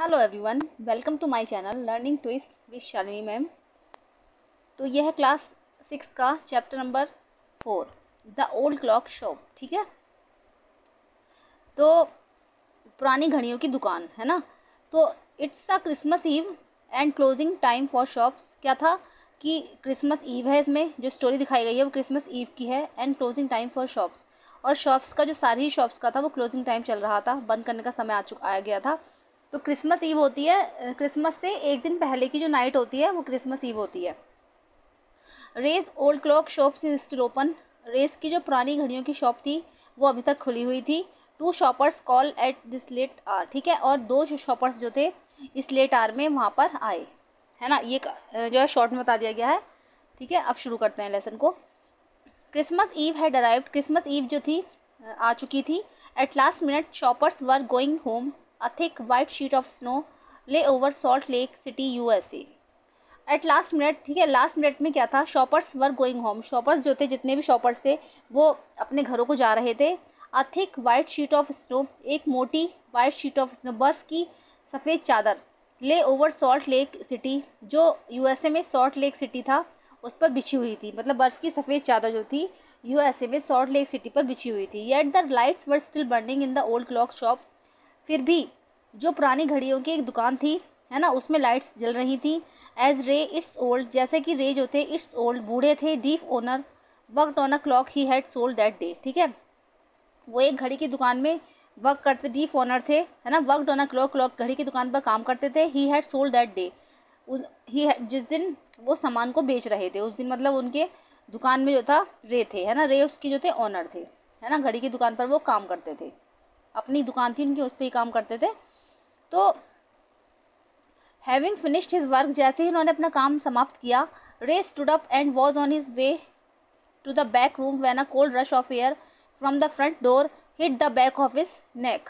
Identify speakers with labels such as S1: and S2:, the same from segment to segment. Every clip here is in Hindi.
S1: Hello everyone, welcome to my channel learning twist with Shalini ma'am. तो यह है क्लास 6 का chapter number 4, the old clock shop. ठीक है, तो पुरानी घड़ियों की दुकान है ना। तो it's a Christmas eve and closing time for shops. क्या था कि क्रिसमस ईव है, इसमें जो स्टोरी दिखाई गई है वो क्रिसमस ईव की है, and closing time for shops. और शॉप्स का जो सारी शॉप्स का था वो क्लोजिंग टाइम चल रहा था, बंद करने का समय आ गया था। तो क्रिसमस ईव होती है, क्रिसमस से एक दिन पहले की जो नाइट होती है वो क्रिसमस ईव होती है। Ray's old clock shops is still open. Ray's की जो पुरानी घड़ियों की शॉप थी वो अभी तक खुली हुई थी। Two shoppers call at this late hour. ठीक है, और दो शॉपर्स जो थे इस लेट आर में वहाँ पर आए, है ना। ये जो है शॉर्ट में बता दिया गया है। ठीक है, अब शुरू करते हैं लेसन को। Christmas Eve had arrived. Christmas Eve जो थी आ चुकी थी। At last minute shoppers were going home. A thick white sheet of snow lay over Salt Lake City USA. At last minute, ठीक है, लास्ट मिनट में क्या था, shoppers were going home. Shoppers जो थे, जितने भी शॉपर्स थे वो अपने घरों को जा रहे थे। अ thick white sheet of snow, एक मोटी वाइट शीट ऑफ स्नो, बर्फ की सफ़ेद चादर, ले ओवर सॉल्ट लेक सिटी, जो यूएसए में सॉल्ट लेक सिटी था उस पर बिछी हुई थी। मतलब बर्फ़ की सफ़ेद चादर जो थी यूएसए में सॉल्ट लेक सिटी पर बिछी हुई थी। Yet the lights were still burning in the old clock shop. फिर भी जो पुरानी घड़ियों की एक दुकान थी, है ना, उसमें लाइट्स जल रही थी। एज रे इट्स ओल्ड, जैसे कि रे जो थे इट्स ओल्ड बूढ़े थे। Deaf owner worked on a clock he had sold that day. ठीक है, वो एक घड़ी की दुकान में वर्क करते, डीफ ओनर थे, है ना, worked on a clock, clock घड़ी की दुकान पर काम करते थे। He had sold that day, ही जिस दिन वो सामान को बेच रहे थे उस दिन, मतलब उनके दुकान में जो था रे थे, है ना, रे उसकी जो थे ओनर थे, है ना, घड़ी की दुकान पर वो काम करते थे, अपनी दुकान थी उनकी, उस पर ही काम करते थे। तो हैविंग फिनिश्ड हिज वर्क, जैसे ही उन्होंने अपना काम समाप्त किया, Ray stood up and was on his way to the back room when a cold rush of air from the front door hit the back of his neck.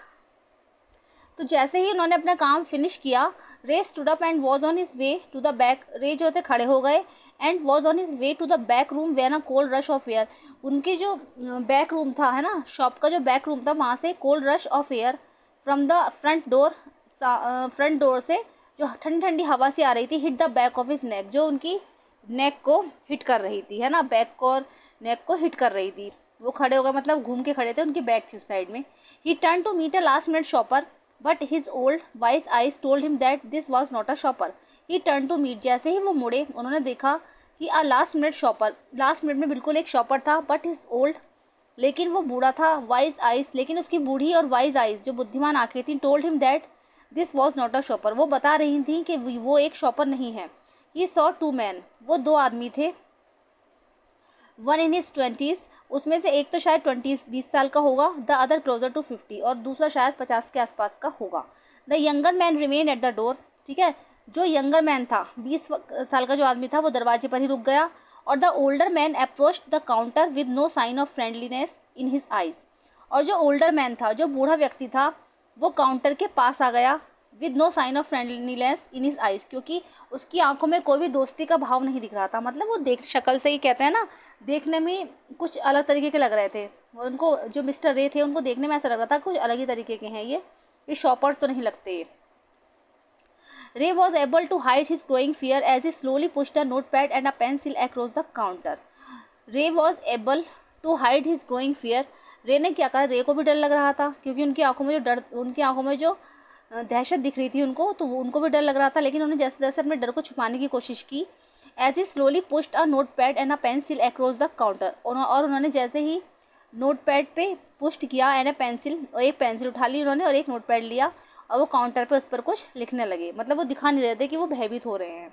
S1: तो जैसे ही उन्होंने अपना काम फिनिश किया, Ray stood up and was on his way to the back, Ray जो थे खड़े हो गए, and was on his way to the back room when a cold rush of air, उनके जो बैक रूम था, है ना, शॉप का जो बैक रूम था, वहाँ से cold rush of air from the front door, front door से जो ठंडी ठंडी हवा से आ रही थी, hit the back of his नेक, जो उनकी नेक को हिट कर रही थी, है ना, बैक को और नेक को हिट कर रही थी। वो खड़े हो गए, मतलब घूम के खड़े थे, उनकी बैक थी उस साइड में। He turn to meet a last minute shopper but his old wise eyes told him that this was not a shopper. He turn to meet, जैसे ही वो मुड़े उन्होंने देखा कि a last minute shopper, last minute में बिल्कुल एक शॉपर था, बट हिज ओल्ड, लेकिन वो बूढ़ा था, वाइज आइज, लेकिन उसकी बूढ़ी और वाइज आइज जो बुद्धिमान आंखें थी, told him that this was not a shopper, वो बता रही थी कि वो एक शॉपर नहीं है। ही सॉ टू मैन, वो दो आदमी थे। वन इन हिज ट्वेंटीज़, उसमें से एक तो शायद 20 साल का होगा, द अदर क्लोजर टू 50, और दूसरा शायद 50 के आसपास का होगा। The younger man remain at the door. ठीक है, जो यंगर मैन था, 20 साल का जो आदमी था, वो दरवाजे पर ही रुक गया। और the older man approached the counter with no sign of friendliness in his eyes, और जो ओल्डर मैन था, जो बूढ़ा व्यक्ति था, वो काउंटर के पास आ गया with no sign of friendliness in his eyes, क्योंकि उसकी आंखों में कोई भी दोस्ती का भाव नहीं दिख रहा था। मतलब वो देख, शक्ल से ही कहते हैं ना, देखने में कुछ अलग तरीके के लग रहे थे उनको, जो मिस्टर रे थे उनको देखने में ऐसा लग रहा था कुछ अलग ही तरीके के हैं ये शॉपर्स तो नहीं लगते ये। Ray was able to hide his growing fear as he slowly pushed a note pad and a pencil across the counter. Ray was able to hide his growing fear, Ray ने क्या करा, रे को भी डर लग रहा था, क्योंकि उनकी आंखों में जो डर, उनकी आंखों में जो दहशत दिख रही थी उनको, तो उनको भी डर लग रहा था, लेकिन उन्होंने जैसे जैसे अपने डर को छुपाने की कोशिश की। As he slowly pushed a note pad and a pencil across the counter, और उन्होंने जैसे ही नोट पैड पे पुश्ड किया एंड अ पेंसिल, और एक पेंसिल उठा ली उन्होंने और एक नोट पैड लिया, और वो काउंटर पे उस पर कुछ लिखने लगे। मतलब वो दिखा नहीं रहे थे कि वो भयभीत हो रहे हैं।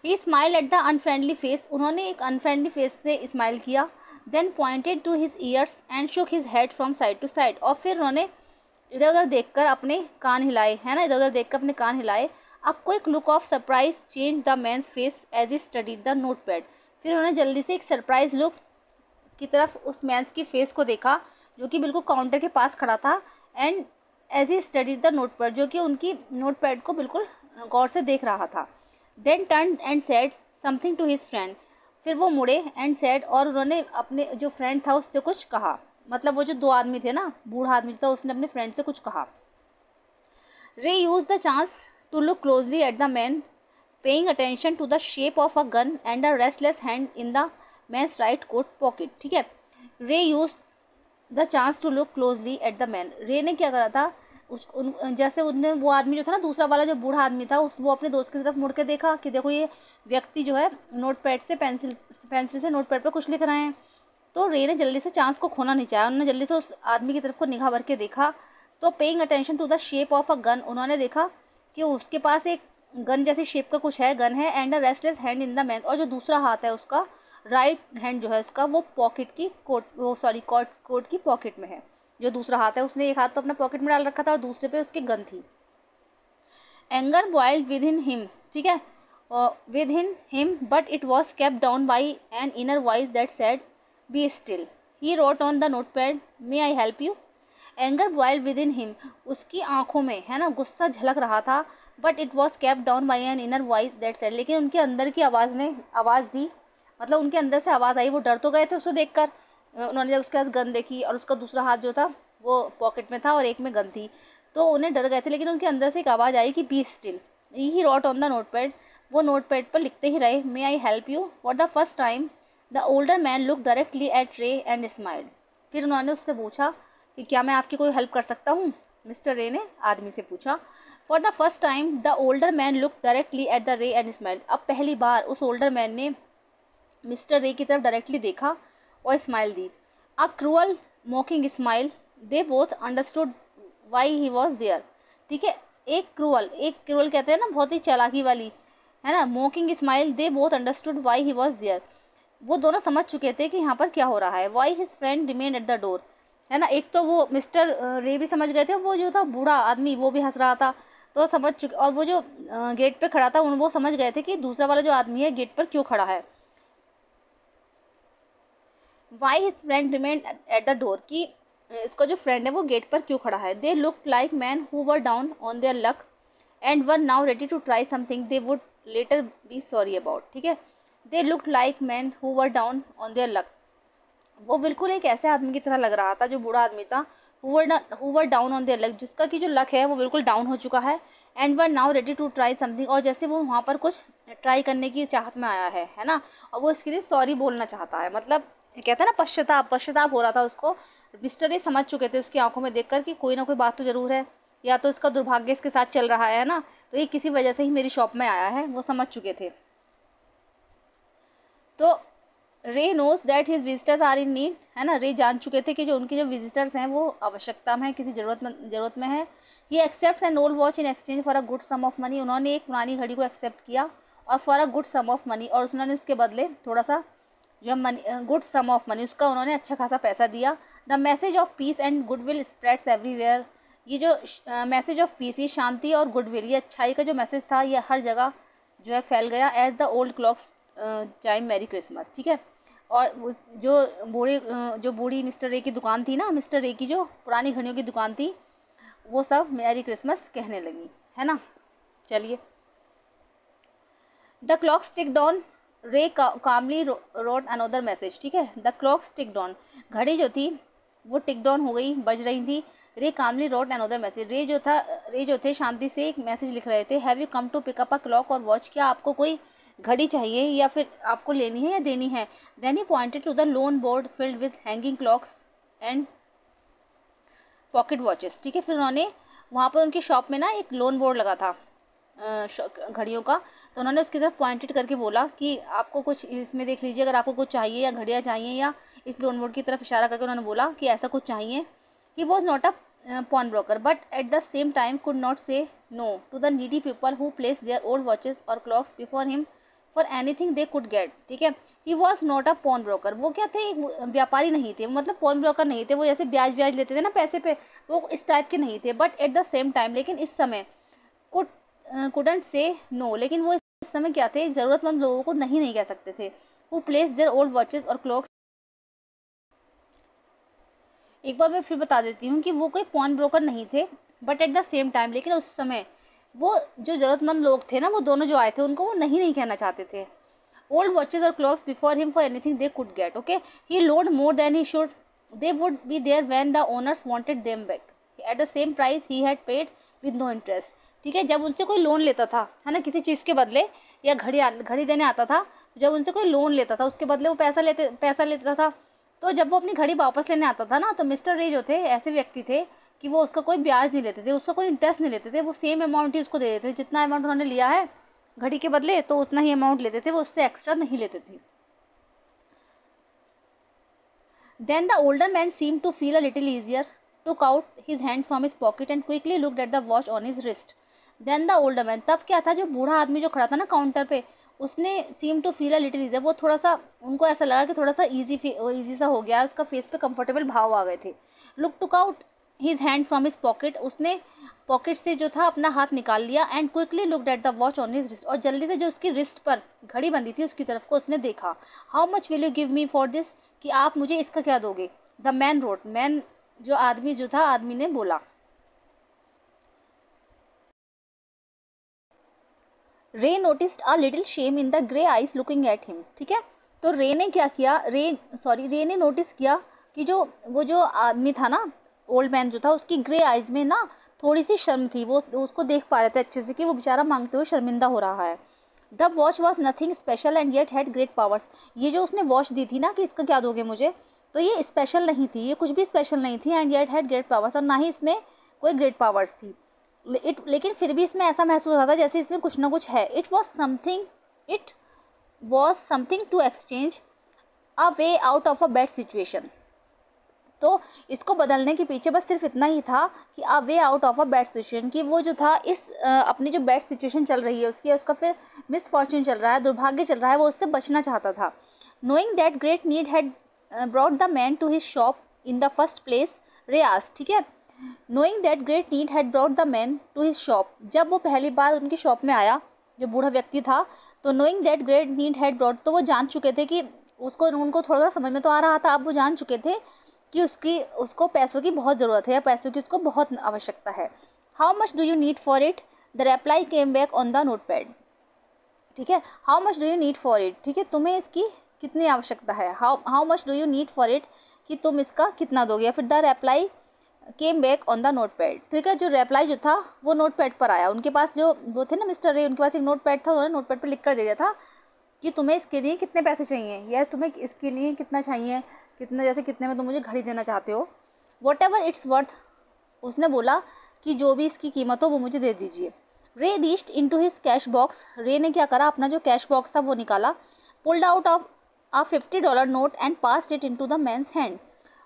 S1: He smile at the unfriendly face, उन्होंने एक अनफ्रेंडली फेस से स्माइल किया। Then pointed to his ears and shook his head from side to side, और फिर उन्होंने इधर उधर देखकर अपने कान हिलाए, है ना, इधर उधर देखकर अपने कान हिलाए। A quick look of surprise change the man's face as he studied the note pad, फिर उन्होंने जल्दी से एक सरप्राइज लुक की तरफ उस मैंस की फेस को देखा, जो कि बिल्कुल काउंटर के पास खड़ा था। And as he studied the note pad, जो कि उनकी नोट पैड को बिल्कुल गौर से देख रहा था। Then turn and said something to his friend, फिर वो मुड़े एंड सेड, और उन्होंने अपने जो फ्रेंड था उससे कुछ कहा। मतलब वो जो दो आदमी थे ना, बूढ़ा आदमी था, उसने अपने फ्रेंड से कुछ कहा। Ray use the chance to look closely at the man, paying attention to the shape of a gun and a restless hand in the man's right coat pocket. ठीक है, Ray use the chance to look closely at the man. Ray ने क्या करा था, जैसे उनने वो आदमी जो था ना, दूसरा वाला जो बूढ़ा आदमी था, वो अपने दोस्त की तरफ मुड़ के देखा कि देखो ये व्यक्ति जो है नोटपैड से पेंसिल से नोटपैड पर कुछ लिख रहे हैं। तो रे ने जल्दी से चांस को खोना नहीं चाहा, उन्होंने जल्दी से उस आदमी की तरफ को निगाह भर के देखा। तो paying attention to the shape of a gun, उन्होंने देखा कि उसके पास एक गन जैसी शेप का कुछ है, गन है, and a restless hand in the man, और जो दूसरा हाथ है उसका, राइट हैंड जो है उसका, वो पॉकेट की कोट की पॉकेट में है। जो दूसरा हाथ है उसने एक हाथ तो अपना पॉकेट में डाल रखा था और दूसरे पे उसकी गन थी। Anger boiled with in him, ठीक है, with in him, but it was kept down by an inner voice that said B still. He wrote on the notepad, may I help you. Anger boiled with in him, उसकी आंखों में है ना गुस्सा झलक रहा था, but it was kept down by an inner voice that said, लेकिन उनके अंदर की आवाज़ ने आवाज़ दी, मतलब उनके अंदर से आवाज़ आई। वो डर तो गए थे उसको देखकर, उन्होंने जब उसके पास गन देखी और उसका दूसरा हाथ जो था वो पॉकेट में था और एक में गन थी, तो उन्हें डर गए थे, लेकिन उनके अंदर से एक आवाज़ आई कि be still. He wrote on the notepad, वो नोटपैड पर लिखते ही रहे, may I help you. For the first time the older man look directly at Ray and smiled. फिर उन्होंने उससे पूछा कि क्या मैं आपकी कोई हेल्प कर सकता हूँ, मिस्टर रे ने आदमी से पूछा। For the first time the older man look directly at the रे एंड स्माइल्ड, अब पहली बार उस ओल्डर मैन ने मिस्टर रे की तरफ डायरेक्टली देखा और स्माइल दी। A cruel mocking smile, they both understood why he was there. ठीक है, एक क्रूअल कहते हैं ना, बहुत ही चालाकी वाली, है ना, mocking smile, they both understood why he was there, वो दोनों समझ चुके थे कि यहाँ पर क्या हो रहा है। Why his friend remain at the door, है ना, एक तो वो मिस्टर रे भी समझ गए थे, वो जो था बूढ़ा आदमी वो भी हंस रहा था, तो समझ चुके, और वो जो गेट पे खड़ा था वो समझ गए थे कि दूसरा वाला जो आदमी है गेट पर क्यों खड़ा है। Why his friend remain at the door, कि इसका जो फ्रेंड है वो गेट पर क्यों खड़ा है। They look like man who were down on their luck and were now ready to try something they would later be sorry about. ठीक है, they look like man who were down on their luck, वो बिल्कुल एक ऐसे आदमी की तरह लग रहा था जो बूढ़ा आदमी था, who were down on their luck, जिसका कि जो लक है वो बिल्कुल डाउन हो चुका है, and were now ready to try something, और जैसे वो वहाँ पर कुछ ट्राई करने की चाहत में आया है ना, और वो इसके लिए सॉरी बोलना चाहता है, मतलब कहते हैं ना पश्चाताप हो रहा था उसको। मिस्टर ये समझ चुके थे उसकी आंखों में देखकर कि कोई ना कोई बात तो जरूर है, या तो इसका दुर्भाग्य इसके साथ चल रहा है ना, तो ये किसी वजह से ही मेरी शॉप में आया है, वो समझ चुके थे। तो Ray knows that his visitors are in need, है ना, रे जान चुके थे कि जो उनके जो विजिटर्स हैं वो आवश्यकता में है, किसी जरूरत में है। ये accept an old watch in exchange for a good sum of money, उन्होंने एक पुरानी घड़ी को एक्सेप्ट किया और for a good sum of money, और उन्होंने उसके बदले थोड़ा सा जो money, good sum of money, उसका उन्होंने अच्छा खासा पैसा दिया। The message of peace and goodwill spreads everywhere, ये जो मैसेज ऑफ पीस, ये शांति और गुडविल, ये अच्छाई का जो मैसेज था ये हर जगह जो है फैल गया। As the old clocks chime merry Christmas. ठीक है, और जो बूढ़ी मिस्टर रे की दुकान थी ना, मिस्टर रे की जो पुरानी घड़ियों की दुकान थी, वो सब मैरी क्रिसमस कहने लगी, है ना। चलिए, द क्लॉक टिक्ड ऑन, रे कामली रोट अनदर मैसेज। ठीक है, द क्लॉक टिक्ड ऑन, घड़ी जो थी वो टिक्ड ऑन हो गई, बज रही थी। रे कामली रोट अनदर मैसेज, रे जो थे शांति से एक मैसेज लिख रहे थे। Have you come to pick up a clock or watch, क्या आपको कोई घड़ी चाहिए या फिर आपको लेनी है या देनी है। Then he pointed to the loan board filled with hanging clocks and pocket watches. ठीक है, फिर उन्होंने वहाँ पर उनकी शॉप में ना एक लोन बोर्ड लगा था घड़ियों का, तो उन्होंने उसकी तरफ पॉइंटेड करके बोला कि आपको कुछ इसमें देख लीजिए, अगर आपको कुछ चाहिए या घड़ियाँ चाहिए, या इस लोन बोर्ड की तरफ इशारा करके उन्होंने बोला कि ऐसा कुछ चाहिए। He was not a pawn broker but at the same time could not say no to the needy people who placed their old watches or clocks before him for anything they could get। ठीक है, he was not a pawn broker, वो क्या थे, व्यापारी नहीं थे, मतलब pawn broker नहीं थे, वो जैसे ब्याज लेते थे ना पैसे पे, वो इस टाइप के नहीं थे। But at the same time, लेकिन इस समय couldn't say no, लेकिन वो इस समय क्या थे, ज़रूरतमंद लोगों को नहीं कह सकते थे। who placed their old watches or clocks, एक बार मैं फिर बता देती हूँ कि वो कोई पॉन ब्रोकर नहीं थे, but at the same time, लेकिन उस समय वो जो ज़रूरतमंद लोग थे ना, वो दोनों जो आए थे उनको वो नहीं कहना चाहते थे। ओल्ड वॉचेज और clocks before him for anything they could get. Okay, he loaned more than he should, they would be there when the owners wanted them back at the same price he had paid, with no interest. ठीक है, जब उनसे कोई लोन लेता था, है ना, किसी चीज़ के बदले, या घड़ी देने आता था, जब उनसे कोई लोन लेता था उसके बदले वो पैसा लेता था, तो जब वो अपनी घड़ी वापस लेने आता था ना, तो मिस्टर रे जो थे ऐसे व्यक्ति थे कि वो उसका कोई ब्याज नहीं लेते थे, उसका कोई इंटरेस्ट नहीं लेते थे, वो सेम अमाउंट ही उसको दे देते थे, जितना अमाउंट उन्होंने लिया है घड़ी के बदले, तो उतना ही अमाउंट लेते थे, वो उससे एक्स्ट्रा नहीं लेते थे। Then the older man seemed to feel a little easier, took out his hand from his pocket and quickly looked at the watch on his wrist. Then the older man, तब क्या था, जो बूढ़ा आदमी जो खड़ा था ना काउंटर पे, उसने seemed to feel a little easier, वो थोड़ा सा, उनको ऐसा लगा कि थोड़ा सा इजी सा हो गया, उसका फेस पे कंफर्टेबल भाव आ गए थे। Look took out his hand from his pocket, उसने पॉकेट से जो था अपना हाथ निकाल लिया, and quickly looked at the watch on his wrist, और जल्दी से जो उसकी रिस्ट पर घड़ी बंधी थी उसकी तरफ को उसने देखा। How much will you give me for this, कि आप मुझे इसका क्या दोगे। द मैन रोट, मैन जो आदमी जो था, आदमी ने बोला। रे noticed a little shame in the grey eyes looking at him. ठीक है, तो रे ने क्या किया, रे ने नोटिस किया कि वो जो आदमी था ना, ओल्ड मैन जो था, उसकी ग्रे आइज में ना थोड़ी सी शर्म थी, वो उसको देख पा रहे थे अच्छे से कि वो बेचारा मांगते हुए शर्मिंदा हो रहा है। The watch was nothing special and yet had great powers, ये जो उसने वॉच दी थी ना कि इसका क्या दोगे मुझे, तो ये स्पेशल नहीं थी, ये कुछ भी स्पेशल नहीं थी, and yet had great powers, और ना ही इसमें कोई ग्रेट पावर्स थी। लेकिन फिर भी इसमें ऐसा महसूस हो रहा था जैसे इसमें कुछ ना कुछ है। It was something to exchange a way out of a bad situation, तो इसको बदलने के पीछे बस सिर्फ इतना ही था कि a way out of a bad situation, कि वो जो था इस अपनी जो बैड सिचुएशन चल रही है उसका फिर मिसफॉर्चून चल रहा है, दुर्भाग्य चल रहा है, वो उससे बचना चाहता था। Knowing that great need had brought the man to his shop in the first place, Ray asked. ठीक है, knowing that great need had brought the man to his shop, जब वो पहली बार उनकी शॉप में आया, जो बूढ़ा व्यक्ति था, तो knowing that great need had brought, तो वो जान चुके थे कि उनको थोड़ा थोड़ा समझ में तो आ रहा था, अब वो जान चुके थे कि उसको पैसों की बहुत ज़रूरत है, या पैसों की उसको बहुत आवश्यकता है। How much do you need for it, the reply came back on the note pad. ठीक है, how much do you need for it, ठीक है, तुम्हें इसकी कितनी आवश्यकता है, how much do you need for it, कि तुम इसका कितना दोगे, या फिर the reply came back on the note pad. ठीक है, जो रिप्लाई जो था वो नोट पैड पर आया, उनके पास जो वो थे ना मिस्टर रे, उनके पास एक नोट पैड था, उन्होंने नोट पैड पर लिख कर दे दिया था कि तुम्हें इसके लिए कितने पैसे चाहिए, या तुम्हें इसके लिए कितना चाहिए, कितना, जैसे कितने में तुम मुझे घड़ी देना चाहते हो, वॉट एवर इट्स वर्थ, उसने बोला कि जो भी इसकी कीमत हो वो मुझे दे दीजिए। रे reached into his cash box, रे ने क्या करा, अपना जो कैश बॉक्स था वो निकाला, pulled out of a $50 note and passed it into the man's hand,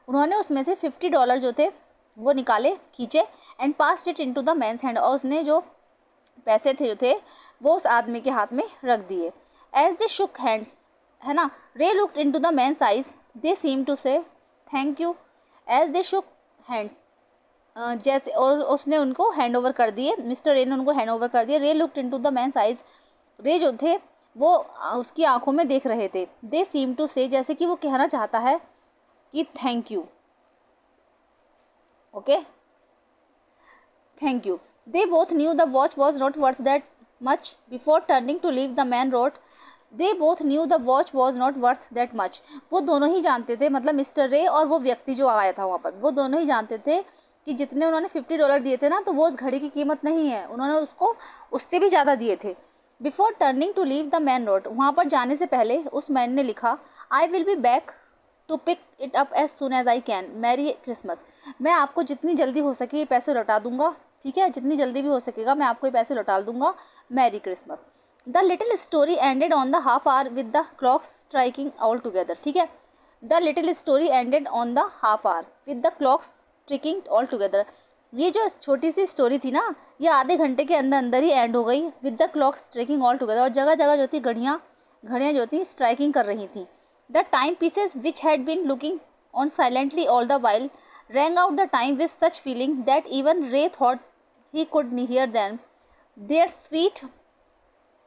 S1: उन्होंने उसमें से $50 जो थे वो निकाले, खींचे, and passed it into the man's hand, और उसने जो पैसे थे जो थे वो उस आदमी के हाथ में रख दिए। एज दे शुक हैंड्स, है ना, Ray looked into the man's eyes, they seem to say thank you. As they shook hands, जैसे, और उसने उनको हैंड ओवर कर दिए, मिस्टर रे ने उनको हैंड ओवर कर दिए। Ray looked into the man's eyes, Ray जो थे वो उसकी आंखों में देख रहे थे। दे सीम टू से, जैसे कि वो कहना चाहता है कि thank you, okay, thank you. They both knew the watch was not worth that much, before turning to leave the man wrote, they both knew the watch was not worth that much, वो दोनों ही जानते थे, मतलब मिस्टर रे और वो व्यक्ति जो आया था वहाँ पर, वो दोनों ही जानते थे कि जितने उन्होंने $50 दिए थे ना, तो वो उस घड़ी की कीमत नहीं है, उन्होंने उसको उससे भी ज़्यादा दिए थे। Before turning to leave the man wrote, वहाँ पर जाने से पहले उस मैन ने लिखा, I will be back to pick it up as soon as I can, merry Christmas, मैं आपको जितनी जल्दी हो सके ये पैसे लौटा दूंगा। ठीक है, जितनी जल्दी भी हो सकेगा मैं आपको ये पैसे लौटा दूंगा, merry Christmas. The little story ended on the half hour with the clocks striking all together. ठीक है, the little story ended on the half hour with the clocks striking all together, ये जो छोटी सी स्टोरी थी ना, ये आधे घंटे के अंदर अंदर ही एंड हो गई, with the clocks striking all together, और जगह जगह जो थी घड़ियाँ जो थी स्ट्राइकिंग कर रही थी। The time pieces which had been looking on silently all the while rang out the time with such feeling that even Ray thought he could hear them. Their sweet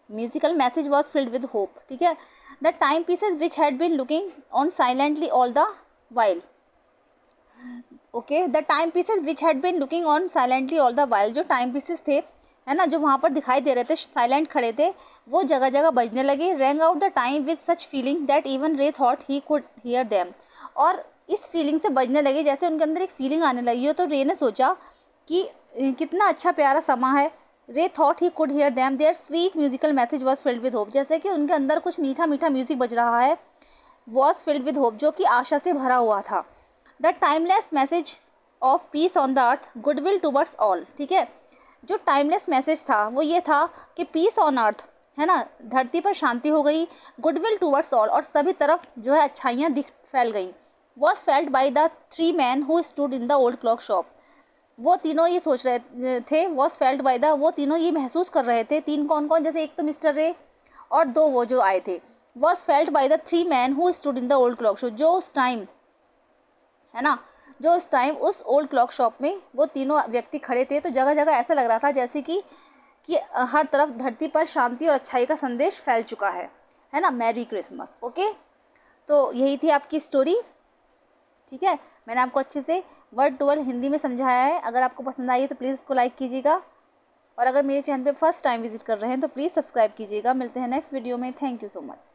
S1: musical message was filled with hope. ठीक है, the timepieces which had been looking on silently all the while. Okay, the timepieces which had been looking on silently all the while, जो timepieces थे, है ना, जो वहाँ पर दिखाई दे रहे थे, साइलेंट खड़े थे, वो जगह जगह बजने लगे। rang out the time with such feeling that even Ray thought he could hear them. और इस फीलिंग से बजने लगे, जैसे उनके अंदर एक फीलिंग आने लगी हो, तो रे ने सोचा कि कितना अच्छा प्यारा समा है। Ray thought he could hear them, their sweet musical message was filled with hope, जैसे कि उनके अंदर कुछ मीठा मीठा म्यूजिक बज रहा है। वॉज फिल्ड विद होप, जो कि आशा से भरा हुआ था। The timeless message of piece on the earth, goodwill towards all, ठीक है। जो टाइमलेस मैसेज था वो ये था कि पीस ऑन अर्थ, है ना, धरती पर शांति हो गई, गुडविल टूवर्ड्स ऑल, और सभी तरफ जो है अच्छाइयाँ दिख फैल गई। Was felt by the 3 men who stood in the old clock shop, वो तीनों ये सोच रहे थे, वॉज फेल्ट बाय द, वो तीनों ये महसूस कर रहे थे। 3 कौन कौन, जैसे एक तो मिस्टर रे और 2 वो जो आए थे। Was felt by the 3 men who stood in the old clock shop, जो उस टाइम, है ना, जो उस टाइम उस ओल्ड क्लॉक शॉप में वो तीनों व्यक्ति खड़े थे, तो जगह जगह ऐसा लग रहा था जैसे कि हर तरफ धरती पर शांति और अच्छाई का संदेश फैल चुका है ना। Merry Christmas. ओके, तो यही थी आपकी स्टोरी, ठीक है। मैंने आपको अच्छे से वर्ड टू वर्ड हिंदी में समझाया है। अगर आपको पसंद आई है तो प्लीज़ इसको लाइक कीजिएगा, और अगर मेरे चैनल पे फर्स्ट टाइम विजिट कर रहे हैं तो प्लीज़ सब्सक्राइब कीजिएगा। मिलते हैं नेक्स्ट वीडियो में। Thank you so much.